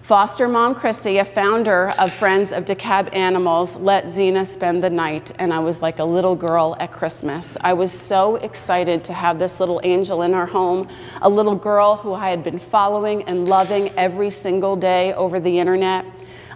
Foster mom Chrissy, a founder of Friends of DeCab Animals, let Xena spend the night, and I was like a little girl at Christmas. I was so excited to have this little angel in our home, a little girl who I had been following and loving every single day over the internet.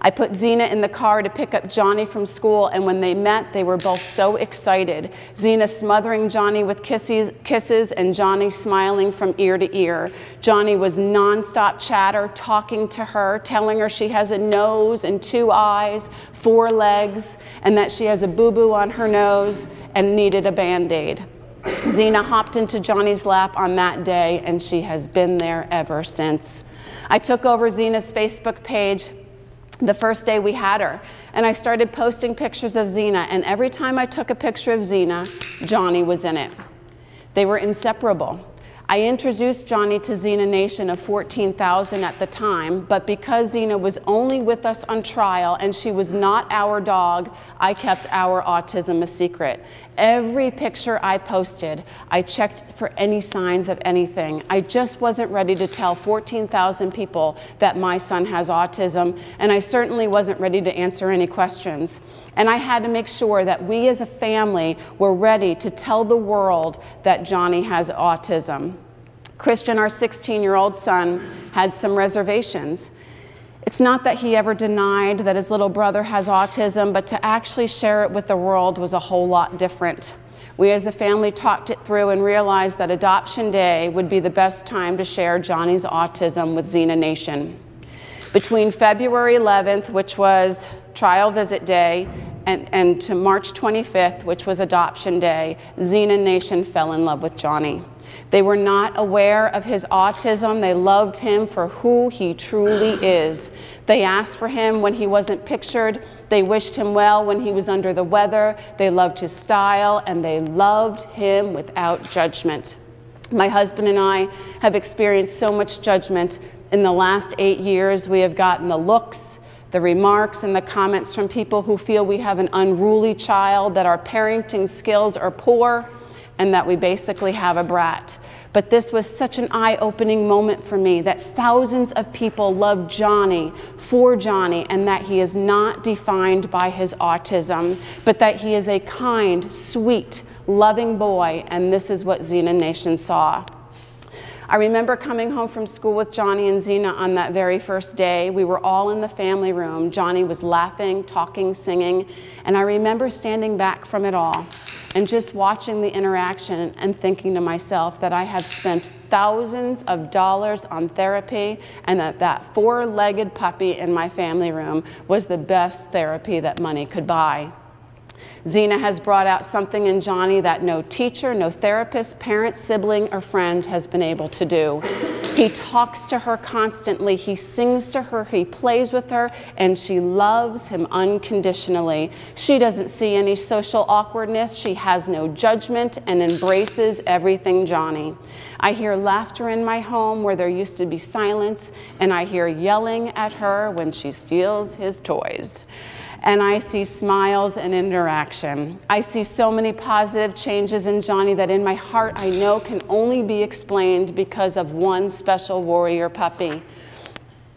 I put Xena in the car to pick up Jonny from school, and when they met, they were both so excited. Xena smothering Jonny with kisses and Jonny smiling from ear to ear. Jonny was nonstop chatter, talking to her, telling her she has a nose and 2 eyes, 4 legs, and that she has a boo-boo on her nose and needed a Band-Aid. Xena hopped into Jonny's lap on that day, and she has been there ever since. I took over Xena's Facebook page the first day we had her, and I started posting pictures of Xena, and every time I took a picture of Xena, Jonny was in it. They were inseparable. I introduced Jonny to Xena Nation of 14,000 at the time, but because Xena was only with us on trial and she was not our dog, I kept our autism a secret. Every picture I posted, I checked for any signs of anything. I just wasn't ready to tell 14,000 people that my son has autism, and I certainly wasn't ready to answer any questions. And I had to make sure that we as a family were ready to tell the world that Jonny has autism. Christian, our 16-year-old son, had some reservations. It's not that he ever denied that his little brother has autism, but to actually share it with the world was a whole lot different. We as a family talked it through and realized that Adoption Day would be the best time to share Jonny's autism with Xena Nation. Between February 11th, which was trial visit day, and to March 25th, which was Adoption Day, Xena Nation fell in love with Jonny. They were not aware of his autism. They loved him for who he truly is. They asked for him when he wasn't pictured. They wished him well when he was under the weather. They loved his style, and they loved him without judgment. My husband and I have experienced so much judgment. In the last 8 years, we have gotten the looks, the remarks, and the comments from people who feel we have an unruly child, that our parenting skills are poor, and that we basically have a brat. But this was such an eye-opening moment for me, that thousands of people love Jonny for Jonny, and that he is not defined by his autism, but that he is a kind, sweet, loving boy, and this is what Xena Nation saw. I remember coming home from school with Jonny and Xena on that very first day. We were all in the family room. Jonny was laughing, talking, singing, and I remember standing back from it all and just watching the interaction and thinking to myself that I have spent thousands of dollars on therapy, and that 4-legged puppy in my family room was the best therapy that money could buy. Xena has brought out something in Jonny that no teacher, no therapist, parent, sibling, or friend has been able to do. He talks to her constantly, he sings to her, he plays with her, and she loves him unconditionally. She doesn't see any social awkwardness, she has no judgment, and embraces everything Jonny. I hear laughter in my home where there used to be silence, and I hear yelling at her when she steals his toys. And I see smiles and interaction. I see so many positive changes in Jonny that in my heart I know can only be explained because of one special warrior puppy.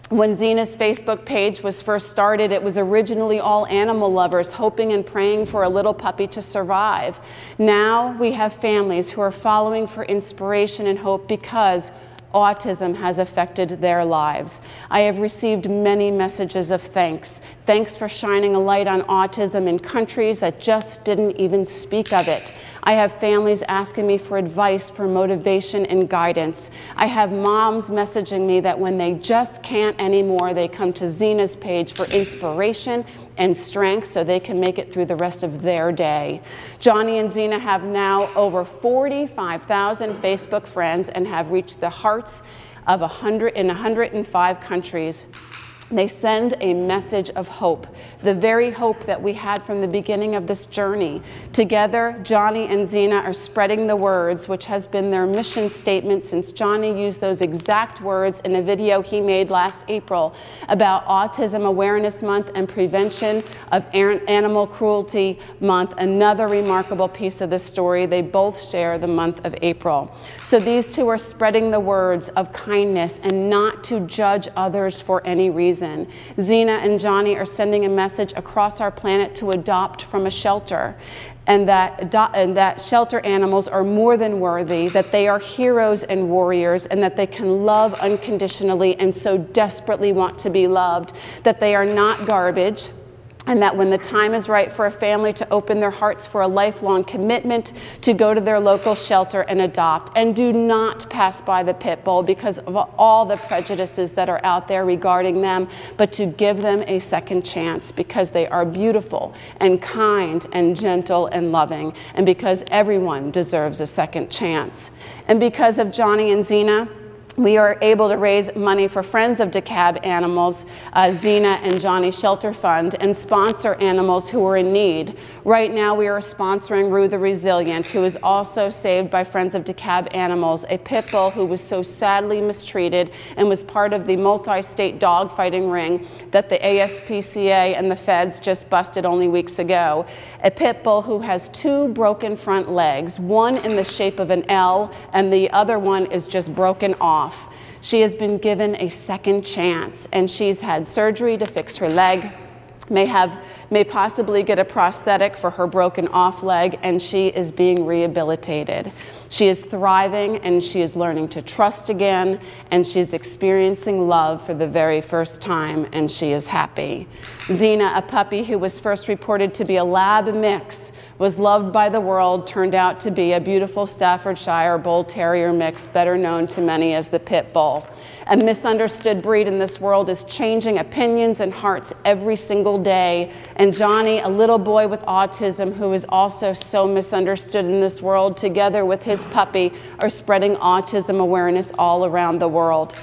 When Xena's Facebook page was first started, it was originally all animal lovers hoping and praying for a little puppy to survive. Now we have families who are following for inspiration and hope because autism has affected their lives. I have received many messages of thanks. Thanks for shining a light on autism in countries that just didn't even speak of it. I have families asking me for advice, for motivation and guidance. I have moms messaging me that when they just can't anymore, they come to Xena's page for inspiration and strength so they can make it through the rest of their day. Jonny and Xena have now over 45,000 Facebook friends and have reached the hearts of 105 countries. They send a message of hope, the very hope that we had from the beginning of this journey. Together, Jonny and Xena are spreading the words, which has been their mission statement since Jonny used those exact words in a video he made last April about Autism Awareness Month and Prevention of Animal Cruelty Month. Another remarkable piece of the story. They both share the month of April. So these two are spreading the words of kindness and not to judge others for any reason. reason. Xena and Jonny are sending a message across our planet to adopt from a shelter, and that shelter animals are more than worthy, that they are heroes and warriors, and that they can love unconditionally and so desperately want to be loved, that they are not garbage, and that when the time is right for a family to open their hearts for a lifelong commitment, to go to their local shelter and adopt. And do not pass by the pit bull because of all the prejudices that are out there regarding them, but to give them a second chance because they are beautiful and kind and gentle and loving, and because everyone deserves a second chance. And because of Jonny and Xena, we are able to raise money for Friends of DeCab Animals, Xena and Jonny Shelter Fund, and sponsor animals who are in need. Right now we are sponsoring Rue the Resilient, who is also saved by Friends of DeCab Animals, a pit bull who was so sadly mistreated and was part of the multi-state dogfighting ring that the ASPCA and the feds just busted only weeks ago. A pit bull who has 2 broken front legs, one in the shape of an L and the other one is just broken off. She has been given a second chance, and she's had surgery to fix her leg, may possibly get a prosthetic for her broken off leg, and she is being rehabilitated. She is thriving, and she is learning to trust again, and she's experiencing love for the very first time, and she is happy. Xena, a puppy who was first reported to be a lab mix, was loved by the world, turned out to be a beautiful Staffordshire Bull Terrier mix, better known to many as the Pit Bull. A misunderstood breed in this world is changing opinions and hearts every single day. And Jonny, a little boy with autism who is also so misunderstood in this world, together with his puppy, are spreading autism awareness all around the world.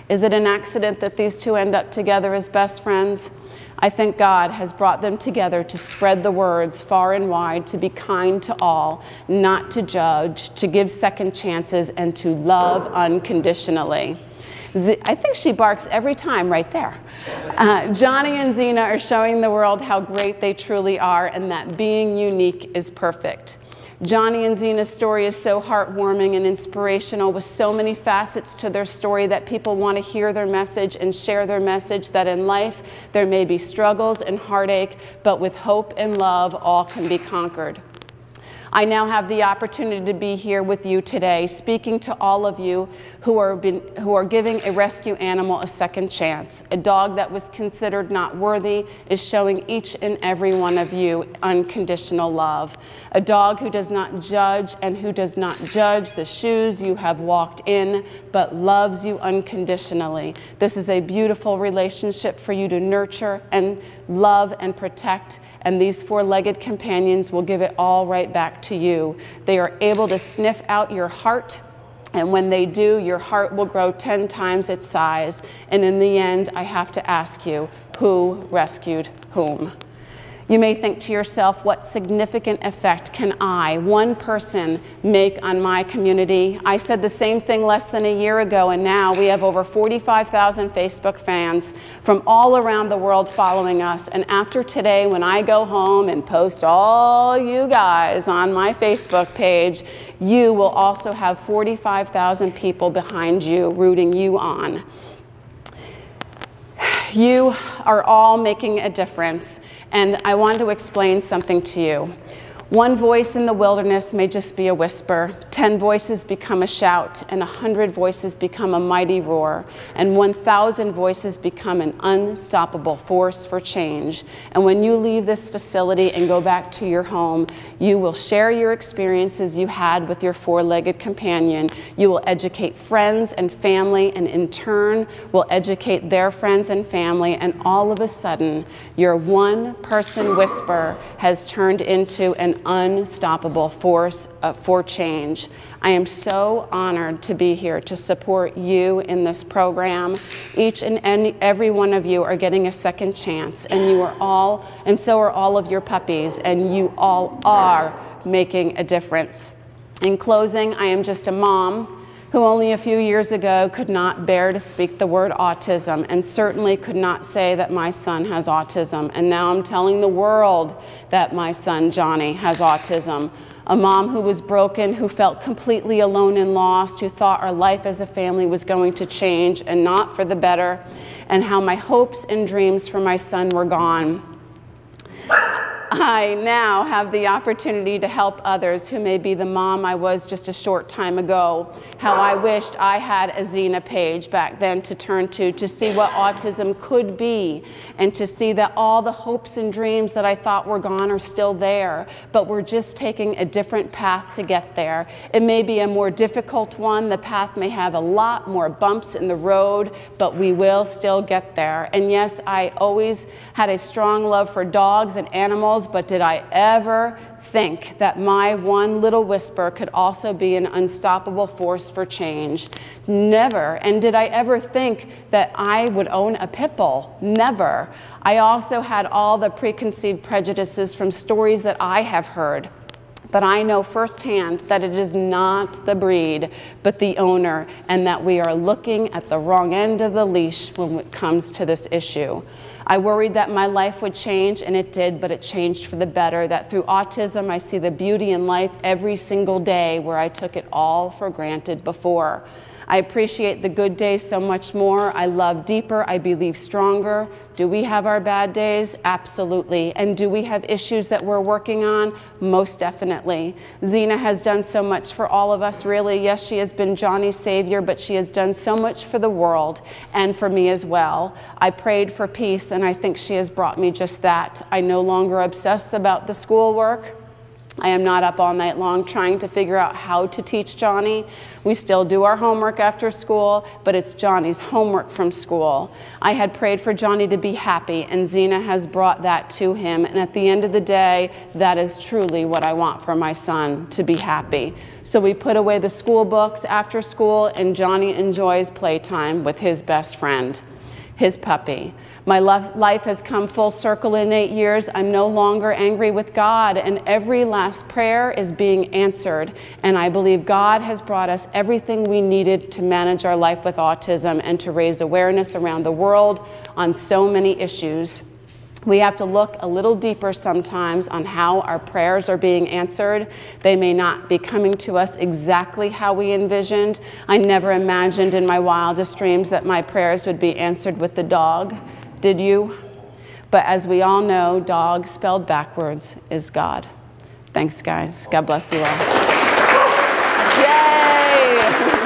Is it an accident that these two end up together as best friends? I think God has brought them together to spread the words far and wide, to be kind to all, not to judge, to give second chances, and to love unconditionally. I think she barks every time right there. Jonny and Xena are showing the world how great they truly are and that being unique is perfect. Jonny and Xena's story is so heartwarming and inspirational, with so many facets to their story that people want to hear their message and share their message that in life there may be struggles and heartache, but with hope and love all can be conquered. I now have the opportunity to be here with you today, speaking to all of you who are giving a rescue animal a second chance. A dog that was considered not worthy is showing each and every one of you unconditional love. A dog who does not judge and who does not judge the shoes you have walked in, but loves you unconditionally. This is a beautiful relationship for you to nurture and love and protect. And these four-legged companions will give it all right back to you. They are able to sniff out your heart, and when they do, your heart will grow 10 times its size. And in the end, I have to ask you, who rescued whom? You may think to yourself, what significant effect can I, one person, make on my community? I said the same thing less than a year ago, and now we have over 45,000 Facebook fans from all around the world following us. And after today, when I go home and post all you guys on my Facebook page, you will also have 45,000 people behind you rooting you on. You are all making a difference. And I want to explain something to you. One voice in the wilderness may just be a whisper. 10 voices become a shout, and 100 voices become a mighty roar, and 1,000 voices become an unstoppable force for change. And when you leave this facility and go back to your home, you will share your experiences you had with your four-legged companion. You will educate friends and family, and in turn will educate their friends and family, and all of a sudden, your one-person whisper has turned into an unstoppable force for change. I am so honored to be here to support you in this program. Each and every one of you are getting a second chance, and you are all, and so are all of your puppies, and you all are making a difference. In closing, I am just a mom who only a few years ago could not bear to speak the word autism and certainly could not say that my son has autism. And now I'm telling the world that my son Johnny has autism. A mom who was broken, who felt completely alone and lost, who thought our life as a family was going to change and not for the better, and how my hopes and dreams for my son were gone. I now have the opportunity to help others who may be the mom I was just a short time ago. How I wished I had a Xena page back then to turn to see what autism could be, and to see that all the hopes and dreams that I thought were gone are still there, but we're just taking a different path to get there. It may be a more difficult one. The path may have a lot more bumps in the road, but we will still get there. And yes, I always had a strong love for dogs and animals, but did I ever think that my one little whisper could also be an unstoppable force for change? Never. And did I ever think that I would own a pit bull? Never. I also had all the preconceived prejudices from stories that I have heard. But I know firsthand that it is not the breed, but the owner, and that we are looking at the wrong end of the leash when it comes to this issue. I worried that my life would change, and it did, but it changed for the better, that through autism I see the beauty in life every single day where I took it all for granted before. I appreciate the good days so much more. I love deeper. I believe stronger. Do we have our bad days? Absolutely. And do we have issues that we're working on? Most definitely. Xena has done so much for all of us, really. Yes, she has been Johnny's savior, but she has done so much for the world and for me as well. I prayed for peace, and I think she has brought me just that. I no longer obsess about the schoolwork. I am not up all night long trying to figure out how to teach Johnny. We still do our homework after school, but it's Johnny's homework from school. I had prayed for Johnny to be happy, and Xena has brought that to him. And at the end of the day, that is truly what I want for my son, to be happy. So we put away the school books after school, and Johnny enjoys playtime with his best friend, his puppy. My life has come full circle in 8 years. I'm no longer angry with God, and every last prayer is being answered. And I believe God has brought us everything we needed to manage our life with autism and to raise awareness around the world on so many issues. We have to look a little deeper sometimes on how our prayers are being answered. They may not be coming to us exactly how we envisioned. I never imagined in my wildest dreams that my prayers would be answered with the dog. Did you? But as we all know, dog spelled backwards is God. Thanks, guys. God bless you all. Yay!